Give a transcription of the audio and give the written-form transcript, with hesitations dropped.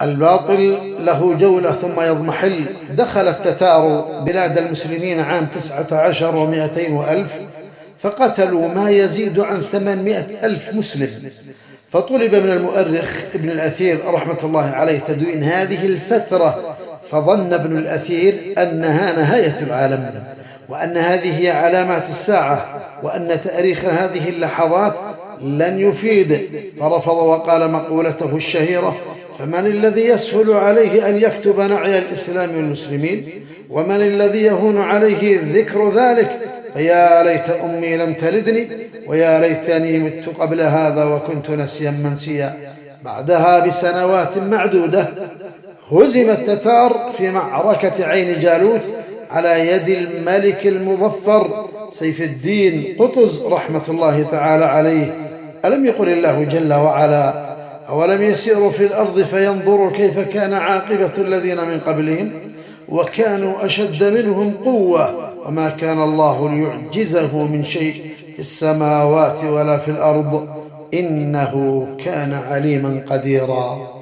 الباطل له جولة ثم يضمحل. دخل التتار بلاد المسلمين عام 19 و200 وألف، فقتلوا ما يزيد عن 800 ألف مسلم. فطلب من المؤرخ ابن الأثير رحمة الله عليه تدوين هذه الفترة، فظن ابن الأثير أنها نهاية العالم، وأن هذه هي علامات الساعة، وأن تاريخ هذه اللحظات لن يفيد، فرفض وقال مقولته الشهيرة: فمن الذي يسهل عليه أن يكتب نعي الإسلام والمسلمين؟ ومن الذي يهون عليه ذكر ذلك؟ فيا ليت أمي لم تلدني، ويا ليتني مت قبل هذا وكنت نسيا منسيا. بعدها بسنوات معدودة هزم التتار في معركة عين جالوت على يد الملك المظفر سيف الدين قطز رحمة الله تعالى عليه. ألم يقل الله جل وعلا: أولم يسيروا في الأرض فينظروا كيف كان عاقبة الذين من قبلهم وكانوا أشد منهم قوة وما كان الله ليعجزه من شيء في السماوات ولا في الأرض إنه كان عليما قديرا.